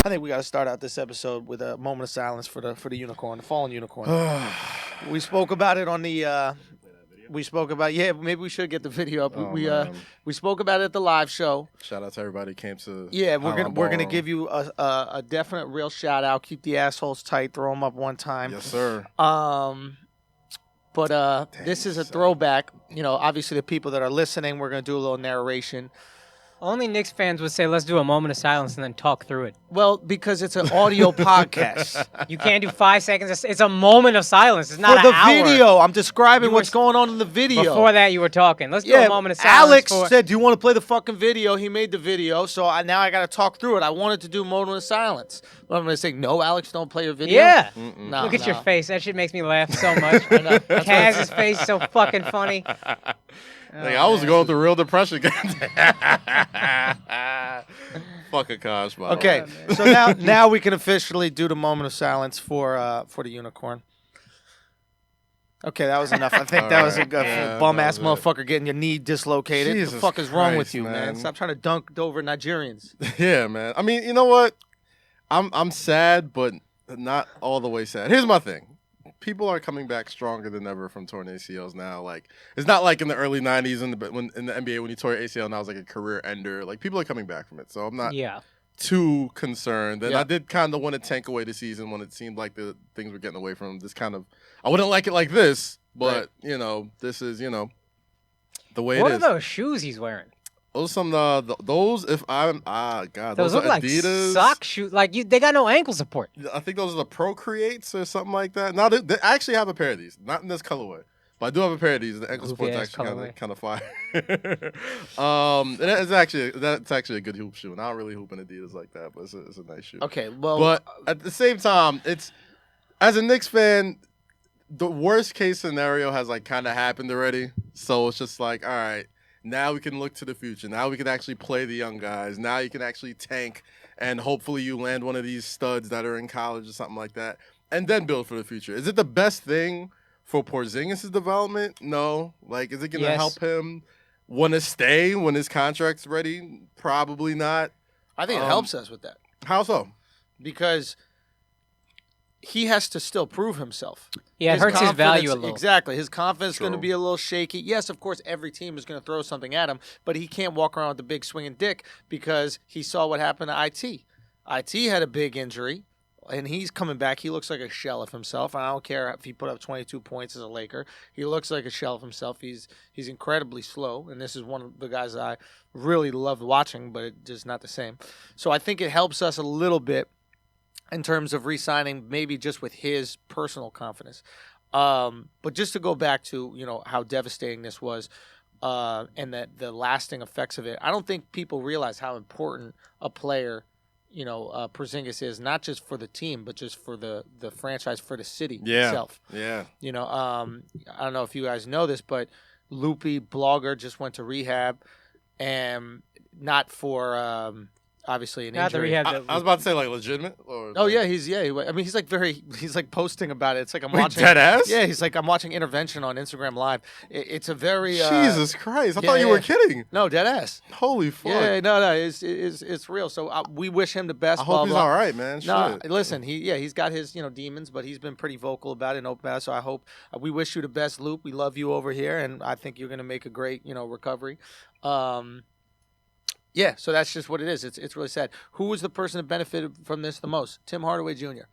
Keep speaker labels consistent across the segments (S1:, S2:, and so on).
S1: I think we got to start out this episode with a moment of silence for the unicorn, the fallen unicorn. We spoke about it on the. We spoke about maybe we should get the video up. We spoke about it at the live show.
S2: Shout out to everybody who came to.
S1: Yeah, we're gonna give you a definite real shout out. Keep the assholes tight. Throw them up one time.
S2: Yes, sir.
S1: But this is a throwback. You know, obviously the people that are listening, we're gonna do a little narration.
S3: Only Knicks fans would say, let's do a moment of silence and then talk through it.
S1: Well, because it's an audio podcast.
S3: You can't do 5 seconds. It's a moment of silence. It's not
S1: for
S3: an
S1: the
S3: hour.
S1: video. I'm describing what's going on in the video.
S3: Before that, you were talking. Let's do a moment of silence.
S1: Alex said, do you want to play the fucking video? He made the video, so now I got to talk through it. I wanted to do a moment of silence. But I'm going to say, no, Alex, don't play your video?
S3: Yeah.
S1: No,
S3: Look at your face. That shit makes me laugh so much. Kaz's face is so fucking funny.
S2: I was going through real depression. Fuck Akaash, by
S1: Okay, so now we can officially do the moment of silence for the unicorn. Okay, that was enough. I think that was a bum-ass motherfucker getting your knee dislocated.
S2: Jesus
S1: What the fuck is wrong with
S2: Christ,
S1: you, man? Stop trying to dunk over Nigerians.
S2: Yeah, man. I mean, you know what? I'm sad, but not all the way sad. Here's my thing. People are coming back stronger than ever from torn ACLs now. Like, it's not like in the early 90s in the NBA when you tore your ACL and that was like a career ender. Like, people are coming back from it. So I'm not too concerned. And I did kind of want to tank away the season when it seemed like the things were getting away from this kind of – I wouldn't like it like this, but, this is, the way it is.
S3: What are those shoes he's wearing?
S2: Those those if I'm God
S3: those look like
S2: Adidas
S3: sock shoes. Like they got no ankle support.
S2: I think those are the Procreates or something like that. Now they actually have a pair of these, not in this colorway, but I do have a pair of these. The ankle support's actually kind of fire. That's actually a good hoop shoe, and I don't really hoop in Adidas like that, but it's a nice shoe.
S1: Okay, well,
S2: but at the same time, it's as a Knicks fan, the worst case scenario has like kind of happened already. So it's just like, all right. Now we can look to the future. Now we can actually play the young guys. Now you can actually tank, and hopefully you land one of these studs that are in college or something like that, and then build for the future. Is it the best thing for Porzingis' development? No. Like, is it going to help him want to stay when his contract's ready? Probably not.
S1: I think it helps us with that.
S2: How so?
S1: Because he has to still prove himself.
S3: Yeah, it hurts his value a little.
S1: Exactly. His confidence is going to be a little shaky. Yes, of course, every team is going to throw something at him, but he can't walk around with the big swinging dick because he saw what happened to IT. IT had a big injury, and he's coming back. He looks like a shell of himself. I don't care if he put up 22 points as a Laker. He looks like a shell of himself. He's incredibly slow, and this is one of the guys that I really loved watching, but it's just not the same. So I think it helps us a little bit in terms of re-signing, maybe just with his personal confidence. But just to go back to, how devastating this was and the lasting effects of it, I don't think people realize how important a player, Porzingis is, not just for the team, but just for the franchise, for the city itself.
S2: Yeah.
S1: I don't know if you guys know this, but Loopy, blogger, just went to rehab, and not for... obviously an injury.
S2: I was about to say like legitimate.
S1: He's like posting about it. It's like I'm watching
S2: dead ass.
S1: Yeah, he's like I'm watching Intervention on Instagram Live. It's a very
S2: Jesus Christ! I thought you were kidding.
S1: No, dead ass.
S2: Holy fuck!
S1: Yeah, no, it's real. So we wish him the best.
S2: I hope he's all right, man.
S1: No, listen, he's got his demons, but he's been pretty vocal about it and open about it. So I hope we wish you the best, Loop. We love you over here, and I think you're gonna make a great recovery. Yeah, so that's just what it is. It's really sad. Who was the person that benefited from this the most? Tim Hardaway Jr.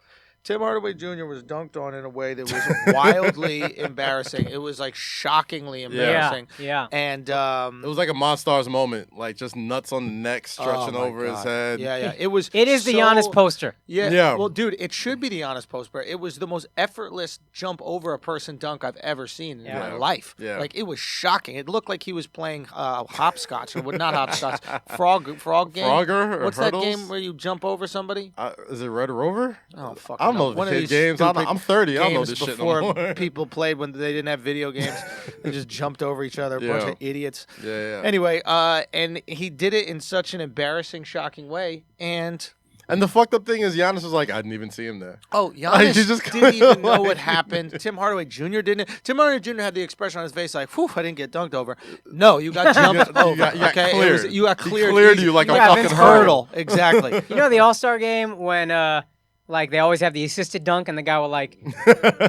S1: Tim Hardaway Jr. was dunked on in a way that was wildly embarrassing. It was like shockingly embarrassing.
S3: Yeah.
S1: And
S2: it was like a Monstars moment, like just nuts on the neck, stretching over his head.
S1: Yeah.
S3: It is the Giannis poster.
S1: Yeah. Well, dude, it should be the Giannis poster. It was the most effortless jump over a person dunk I've ever seen in my life. Yeah. Like, it was shocking. It looked like he was playing hopscotch, or not hopscotch, frog game.
S2: Frogger?
S1: What's that game where you jump over somebody?
S2: Is it Red Rover?
S1: Oh, fuck.
S2: I don't know the kid games. I'm 30. I don't know this shit no more.
S1: Before people played when they didn't have video games, they just jumped over each other, a bunch of idiots.
S2: Yeah.
S1: Anyway, and he did it in such an embarrassing, shocking way, and
S2: And the fucked up thing is Giannis was like, I didn't even see him there.
S1: Oh, Giannis didn't even know what happened. Tim Hardaway Jr. didn't. Tim Hardaway Jr. had the expression on his face like, whew, I didn't get dunked over. No, you got jumped over.
S2: You got cleared.
S1: You got cleared.
S2: He cleared you like a fucking
S1: hurdle. Exactly.
S3: You know the All-Star game when like they always have the assisted dunk and the guy will like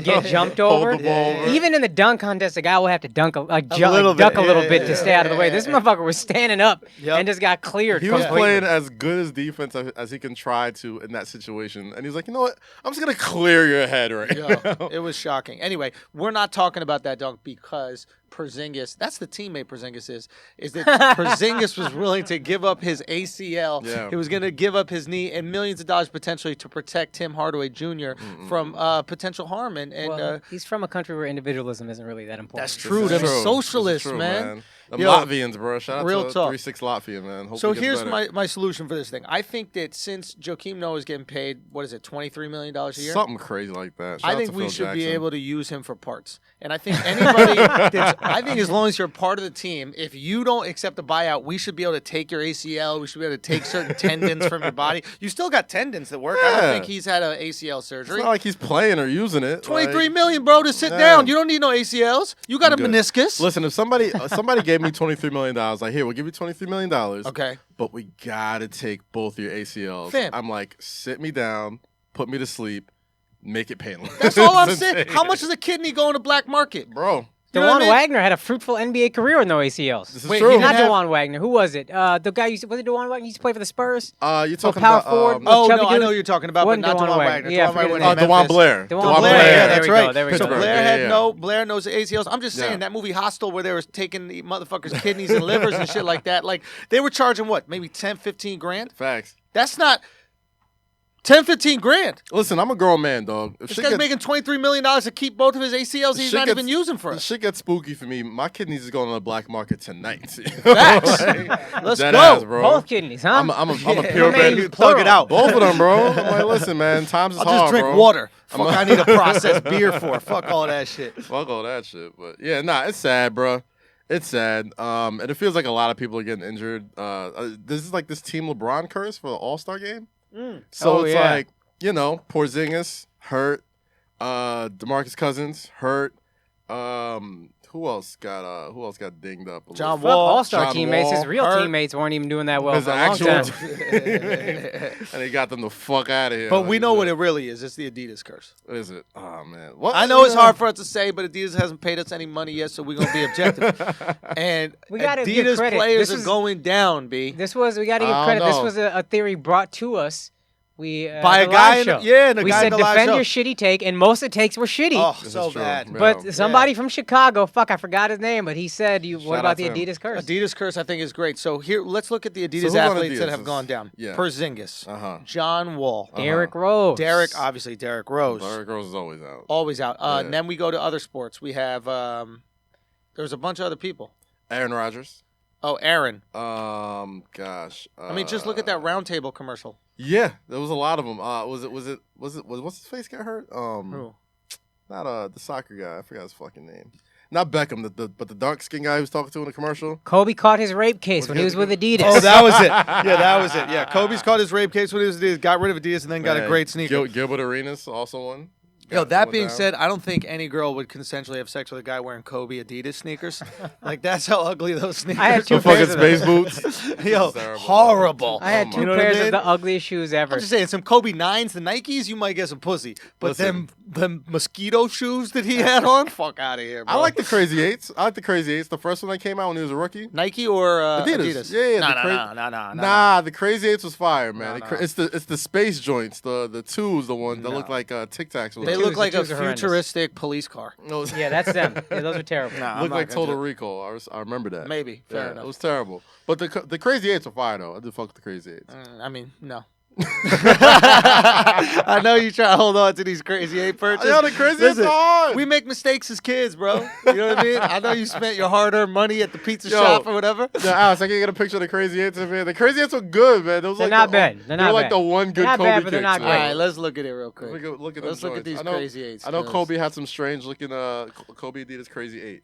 S3: get jumped over.
S2: Hold the ball over.
S3: Even in the dunk contest, the guy will have to duck a little bit to stay out of the way. This motherfucker was standing up and just got cleared.
S2: He was playing as good as defense as he can try to in that situation, and he's like, you know what? I'm just gonna clear your head right now.
S1: It was shocking. Anyway, we're not talking about that dunk because Porzingis, that's the teammate Porzingis is that Porzingis was willing to give up his ACL.
S2: Yeah.
S1: He was going to give up his knee and millions of dollars potentially to protect Tim Hardaway Jr. from potential harm. And
S3: he's from a country where individualism isn't really that important.
S1: That's true. They're socialists,
S2: man. The Latvians, bro. Shout out
S1: real
S2: to
S1: talk.
S2: 3-6 Latvia, man. Hope
S1: so here's my solution for this thing. I think that since Joakim Noah is getting paid, what is it, $23 million a year?
S2: Something crazy like that.
S1: I think we should be able to use him for parts. And I think anybody I think as long as you're part of the team, if you don't accept a buyout, we should be able to take your ACL. We should be able to take certain tendons from your body. You still got tendons that work. Yeah. I don't think he's had an ACL surgery.
S2: It's not like he's playing or using it.
S1: $23 million, bro, to sit down. You don't need no ACLs. You got a meniscus.
S2: Listen, if somebody gave me $23 million, like, here, we'll give you $23 million.
S1: Okay.
S2: But we got to take both your ACLs.
S1: Fam.
S2: I'm like, sit me down, put me to sleep, make it painless.
S1: That's all I'm saying. How much is a kidney going to black market?
S2: Bro.
S3: DeJuan Wagner had a fruitful NBA career with no ACLs.
S2: This is true.
S3: Not DeJuan Wagner. Who was it? The guy was it DeJuan Wagner? He used to play for the Spurs?
S2: You're talking
S3: power
S2: about
S3: forward.
S1: No, I know who you're talking about, but not DeJuan Wagner.
S3: Yeah,
S2: DeJuan Blair.
S1: DeJuan Blair. Yeah, that's right.
S3: There we go.
S1: Blair knows ACLs. I'm just saying that movie Hostel where they were taking the motherfuckers' kidneys and livers and shit like that. Like they were charging what, maybe 10, 15 grand?
S2: Facts.
S1: That's not 10, 15 grand.
S2: Listen, I'm a grown man, dog.
S1: This guy's making $23 million to keep both of his ACLs he's not even using for us.
S2: Shit gets spooky for me. My kidneys is going on the black market tonight.
S1: Facts. Let's go.
S2: Ass, bro.
S3: Both kidneys, huh?
S2: I'm a pure baby.
S1: Plug it out.
S2: Both of them, bro. I'm like, listen, man, times is hard,
S1: I'll just drink
S2: bro.
S1: water. Fuck, I need a processed beer for. Fuck all that shit.
S2: Fuck all that shit. But yeah, it's sad, bro. It's sad. And it feels like a lot of people are getting injured. This is like this Team LeBron curse for the All-Star game. So it's like, you know, Porzingis hurt, DeMarcus Cousins hurt. Who else got dinged up?
S1: John Wall,
S3: All-Star teammates. His real teammates weren't even doing that well for a long time.
S2: And he got them the fuck out of here.
S1: But we know what it really is. It's the Adidas curse.
S2: What is it? Oh man,
S1: I know it's hard for us to say, but Adidas hasn't paid us any money yet, so we're gonna be objective. And
S3: we gotta
S1: Adidas
S3: give
S1: players are going down. B.
S3: We gotta give credit. This was a theory brought to us.
S1: By a guy,
S3: we said defend your shitty take, and most of the takes were shitty.
S1: Oh, so bad.
S3: But somebody from Chicago, I forgot his name, but he said, "What about the Adidas curse?"
S1: Adidas curse, I think, is great. So here, let's look at the Adidas athletes that have gone down.
S2: Yeah.
S1: Porzingis, John Wall,
S3: Derrick Rose,
S1: Derrick Rose.
S2: Derrick Rose is always out.
S1: Always out. And then we go to other sports. We have there's a bunch of other people.
S2: Aaron Rodgers.
S1: Oh, Aaron.
S2: Gosh.
S1: I mean, just look at that Round Table commercial.
S2: Yeah, there was a lot of them. Was what's his face got hurt?
S1: Who?
S2: Not the soccer guy. I forgot his fucking name. Not Beckham, but the dark skinned guy he was talking to in the commercial.
S3: Kobe caught his rape case when he was with Adidas.
S1: Oh, that was it. Yeah, that was it. Yeah, Kobe's caught his rape case when he was with Adidas, got rid of Adidas, and then got a great sneaker.
S2: Gilbert Arenas also won.
S1: Yo, that being said, I don't think any girl would consensually have sex with a guy wearing Kobe Adidas sneakers. Like, that's how ugly those sneakers are.
S3: I had two pairs of
S2: space boots.
S1: Yo, horrible.
S3: I had two pairs of the ugliest shoes ever.
S1: I'm just saying, some Kobe 9s, the Nikes, you might get some pussy. But them mosquito shoes that he had on, fuck out of here, bro.
S2: I like the Crazy 8s. The first one that came out when he was a rookie.
S1: Nike or Adidas?
S2: Yeah.
S1: Nah,
S2: the Crazy 8s was fire, man. It's the space joints, the 2s, the ones that look like Tic Tacs.
S1: They look like a futuristic police car.
S3: Yeah, that's them. Yeah, those are terrible.
S2: Look like Total Recall. I remember that.
S1: Maybe. Fair enough.
S2: It was terrible. But the Crazy 8s are fire, though. I did fuck with the Crazy 8s.
S1: I mean, no. I know you try to hold on to these Crazy 8 purchases.
S2: Yo, the Crazy 8s are hard.
S1: We make mistakes as kids, bro. You know what I mean? I know you spent your hard-earned money at the pizza shop or whatever.
S2: Yeah, Alex, I can get a picture of the Crazy 8s, man. The Crazy 8s were good, man.
S3: They're not bad.
S2: They're like the one good Kobe
S3: bad, but they're not
S2: kicks,
S3: great.
S1: All right, let's look at it real quick.
S2: Let's
S1: look at these Crazy 8s.
S2: I know Kobe had some strange looking Kobe Adidas Crazy 8.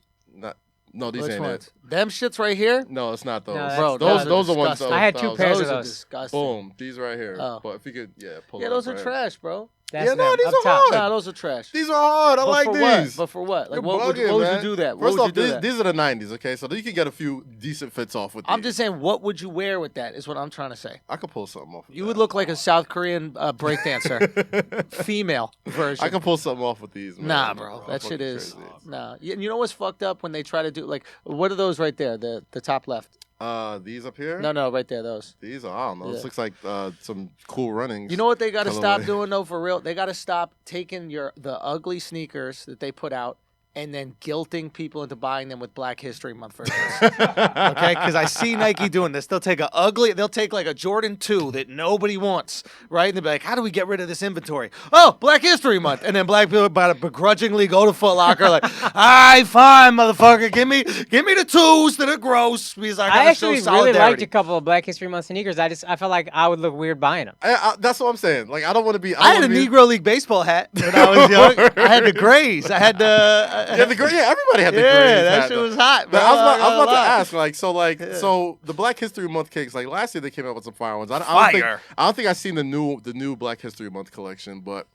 S2: No, these
S1: Which
S2: ain't
S1: ones?
S2: it.
S1: Them shits right here?
S2: No, it's not those.
S3: No,
S1: Bro,
S2: those are ones.
S1: disgusting.
S3: I had 2 pairs of
S1: Those are
S3: those.
S1: disgusting.
S2: Boom, these right here.
S1: Oh.
S2: But if you could, pull
S1: Yeah,
S2: it
S1: those
S2: up
S1: are
S2: right
S1: trash, bro.
S3: That's
S2: Yeah, no,
S3: them,
S2: these
S3: up
S2: are
S3: top.
S2: hard.
S1: Nah, those are trash.
S2: These are hard. I
S1: But
S2: like
S1: for
S2: these.
S1: what? But for what? Like,
S2: You're
S1: what would
S2: bugging,
S1: you
S2: man.
S1: do that?
S2: First
S1: what
S2: off,
S1: would you do that?
S2: these are the 90s, okay? So you can get a few decent fits off with these.
S1: I'm just saying, what would you wear with that? Is what I'm trying to say.
S2: I could pull something off with
S1: You
S2: that.
S1: would look like a South Korean breakdancer, female version.
S2: I can pull something off with these, man.
S1: Nah, bro, that shit is nah. You know what's fucked up when they try to do like what are those right there? The top left.
S2: These up here?
S1: No, right there. Those.
S2: These are, I don't know.
S1: Yeah.
S2: This looks like some cool runnings.
S1: You know what they got to stop
S2: colorway.
S1: doing though? For real, they got to stop taking the ugly sneakers that they put out and then guilting people into buying them with Black History Month versions. Okay, because I see Nike doing this. They'll take like a Jordan 2 that nobody wants, right? And they'll be like, how do we get rid of this inventory? Oh, Black History Month. And then black people begrudgingly go to Foot Locker like, all right, fine, motherfucker. Give me the 2s that are gross because I
S3: I
S1: gotta show
S3: actually really
S1: solidarity.
S3: liked a couple of Black History Month sneakers. I felt like I would look weird buying them.
S2: That's what I'm saying. Like, I don't want to be.
S1: I had a Negro League baseball hat when I was young. I had the grays. I had the...
S2: everybody had the
S1: yeah,
S2: greens
S1: that
S2: hat,
S1: shit
S2: though.
S1: was hot, bro.
S2: But I was about to
S1: lie.
S2: ask, so the Black History Month cakes, like last year they came out with some fire ones. I don't think I've seen the new Black History Month collection, but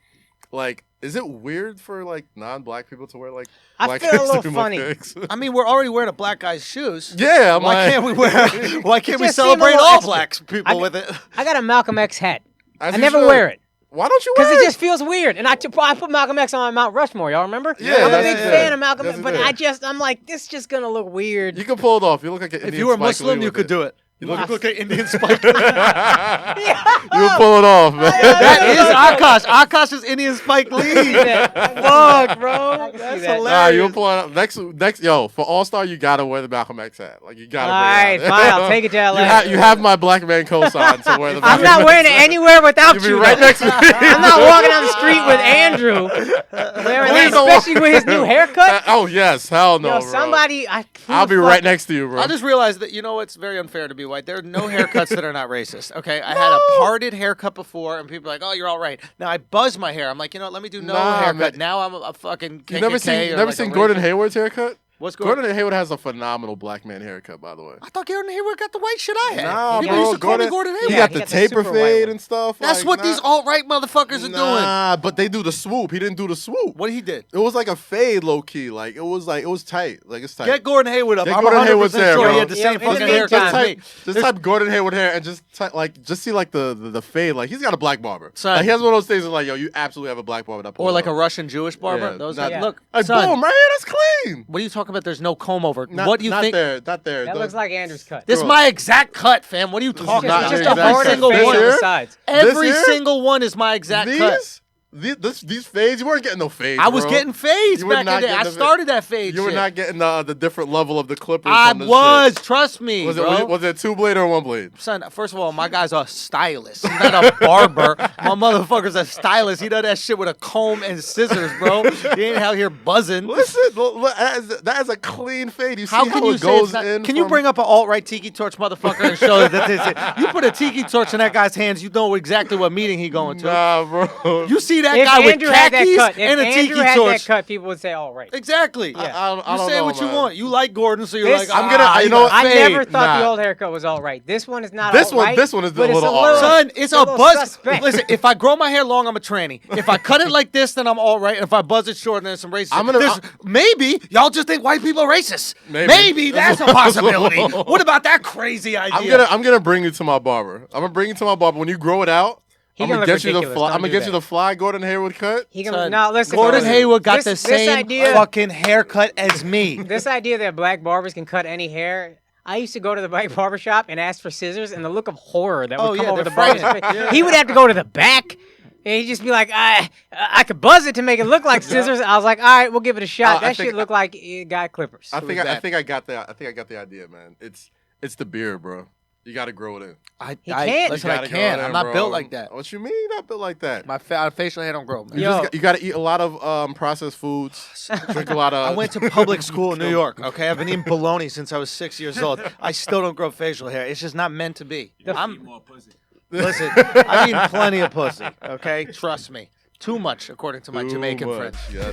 S2: like, is it weird for like non-black people to wear like Black
S3: feel a little
S2: History Month
S3: funny.
S2: cakes?
S1: I mean, we're already wearing a black guy's shoes.
S2: Yeah,
S1: Why can't we
S3: just seem
S1: celebrate
S3: a little
S1: all
S3: extra.
S1: black people with it?
S3: I got a Malcolm X hat.
S2: As
S3: I
S2: you
S3: never
S2: should.
S3: wear it.
S2: Why don't you wear
S3: Because
S2: it?
S3: it just feels weird. And I put Malcolm X on my Mount Rushmore. Y'all remember?
S2: Yeah,
S3: I'm a
S2: that's
S3: big
S2: it.
S3: fan of Malcolm
S2: That's
S3: X, but
S2: it.
S3: I'm like, this is just going to look weird.
S2: You can pull it off. You look like an
S1: If
S2: Indian
S1: you were
S2: Spike Lee
S1: Muslim, you
S2: with
S1: could do it. You look like Indian Spike.
S2: You can pull it off, man.
S1: That is Akaash. Akaash is Indian Spike Lee. Fuck, bro. That's
S2: Nah,
S1: hilarious.
S2: you'll pull it up. Next, yo, for All Star, you gotta wear the Malcolm X hat. Like, you gotta.
S3: All right,
S2: bring it out.
S3: fine. I'll take it to LA.
S2: You have my black man cosign to wear the.
S3: I'm
S2: Malcolm
S3: not
S2: X
S3: wearing it
S2: hat.
S3: anywhere without
S2: You'll be
S3: you.
S2: right
S3: though.
S2: next to me.
S3: I'm not walking down the street with Andrew wearing
S2: Please
S3: that,
S2: don't
S3: especially with his new haircut.
S2: Oh yes, hell no,
S3: Yo,
S2: bro.
S3: somebody,
S2: I'll be right next to you, bro.
S1: I just realized that, you know, it's very unfair to be white. There are no haircuts that are not racist, okay? I had a parted haircut before, and people are like, oh, you're all right. Now, I buzz my hair. I'm like, you know what, let me do no haircut.
S2: Man.
S1: Now I'm a fucking KKK.
S2: You never seen
S1: or
S2: Gordon
S1: racist.
S2: Hayward's haircut?
S1: What's
S2: Gordon Hayward has a phenomenal black man haircut, by the way.
S1: I thought Gordon Hayward got the white shit I had.
S2: Nah,
S1: People
S2: bro,
S1: used to call me Gordon Hayward.
S2: He
S3: Yeah,
S2: got
S3: he
S2: the
S3: got the
S2: taper
S3: super white
S2: fade
S3: one.
S2: and stuff.
S1: That's what these alt-right motherfuckers are doing.
S2: Nah, but they do the swoop. He didn't do the swoop.
S1: What he did?
S2: It was like a fade, low key. Like it was tight. Like it's tight.
S1: Get Gordon Hayward up.
S2: Get
S1: I'm
S2: Gordon
S1: 100%
S2: Hayward's hair,
S1: sure
S2: bro.
S1: he had the
S3: Yeah,
S1: same
S3: in the
S1: fucking
S3: meantime,
S1: haircut as me.
S2: Just type Gordon Hayward hair and just see like the fade. Like he's got a black barber.
S1: Son.
S2: Like he has one of those things that's like, yo, you absolutely have a black barber. That
S1: Or like a
S2: pulls
S1: Russian Jewish barber.
S2: Yeah,
S1: Those
S2: not-
S1: guys. Look,
S2: up. Like,
S1: son,
S2: boom, right here, that's clean.
S1: what are you talking about? There's no comb over.
S2: Not,
S1: What do you
S2: not
S1: think?
S2: There, not there.
S3: That
S2: The-
S3: looks like Andrew's cut.
S1: This is
S2: Bro.
S1: my exact cut, fam. What are you talking
S2: not
S1: about?
S2: your
S3: just a
S2: exact
S3: hard
S2: cut.
S1: single
S3: fade
S2: This
S3: on
S1: one.
S3: the
S2: year?
S3: sides.
S1: Every
S2: year?
S1: single one is my exact cut.
S2: These fades, you weren't getting no fades.
S1: I was
S2: bro.
S1: getting fades
S2: You were
S1: back in
S2: not
S1: the day. I
S2: getting the-
S1: started that fade
S2: You were
S1: shit.
S2: not getting the different level of the clippers.
S1: I
S2: on this
S1: was.
S2: shit.
S1: Trust me,
S2: Was
S1: bro.
S2: it 2-blade or 1-blade?
S1: Son, first of all, my guy's a stylist. He's not a barber. My motherfucker's a stylist. He does that shit with a comb and scissors, bro. He ain't out here buzzing.
S2: Listen, that is a clean fade. You see
S1: How
S2: how
S1: can you
S2: it
S1: say
S2: goes
S1: it's not?
S2: in?
S1: Can you
S2: from-
S1: bring up an alt-right tiki torch motherfucker and show that this is? You put a tiki torch in that guy's hands, you know exactly what meeting he going to.
S2: Nah, bro.
S1: You see that
S3: If
S1: guy
S3: Andrew
S1: with
S3: had that
S1: khakis
S3: cut,
S1: and a
S3: if
S1: tiki
S3: Andrew had
S1: torch.
S3: that cut, people would say, "All right."
S1: Exactly.
S3: Yeah.
S2: I
S1: You
S2: don't
S1: say
S2: know,
S1: what you
S2: man.
S1: want. You like Gordon, so you're
S3: This-
S1: like,
S2: I'm gonna- you know what?
S3: I
S1: fade.
S3: never thought the
S2: Nah.
S3: old haircut was all right. This one is not
S2: This
S3: all
S2: one-
S3: right.
S2: this one is a
S3: but it's
S2: little all right.
S1: Son, it's a
S3: little
S1: buzz.
S3: suspect.
S1: Listen, if I grow my hair long, I'm a tranny. If I cut it like this, then I'm all right. And if I buzz it short, then there's some racist. Maybe y'all just think white people are racist.
S2: Maybe.
S1: That's a possibility. What about that crazy idea?
S2: I'm gonna bring you to my barber. I'm gonna bring you to my barber. When you grow it out,
S3: He
S2: I'm
S3: gonna
S2: gonna
S3: look
S2: get you the
S3: ridiculous.
S2: fly.
S3: Don't
S2: I'm gonna
S3: do
S2: get you
S3: that.
S2: the fly Gordon Hayward cut.
S3: He
S1: Son,
S3: can now listen.
S1: Gordon
S3: listen.
S1: Hayward got
S3: This
S1: the same
S3: idea.
S1: fucking haircut as me.
S3: This idea that black barbers can cut any hair. I used to go to the black barbershop and ask for scissors, and the look of horror that would come over the barber's face. He would have to go to the back, and he'd just be like, I could buzz it to make it look like scissors. I was like, all right, we'll give it a shot.
S2: I
S3: That
S2: think-
S3: shit looked like it got clippers.
S2: I think
S1: that?
S2: I got the idea, man. It's the beard, bro. You got to grow it in.
S3: He can't.
S1: Listen,
S2: You
S1: I
S2: gotta grow
S1: can't.
S2: it in,
S1: I'm not
S2: bro.
S1: built like that.
S2: What you mean you not built like that?
S1: My facial hair don't grow, man.
S3: Yo.
S2: You got to eat a lot of processed foods. Drink a lot of.
S1: I went to public school in New York, okay? I've been eating bologna since I was 6 years old. I still don't grow facial hair. It's just not meant to be. Listen, I've eaten plenty of pussy, okay? Trust me. Too much, according to my
S2: Too
S1: Jamaican
S2: much.
S1: friends.
S2: Yeah,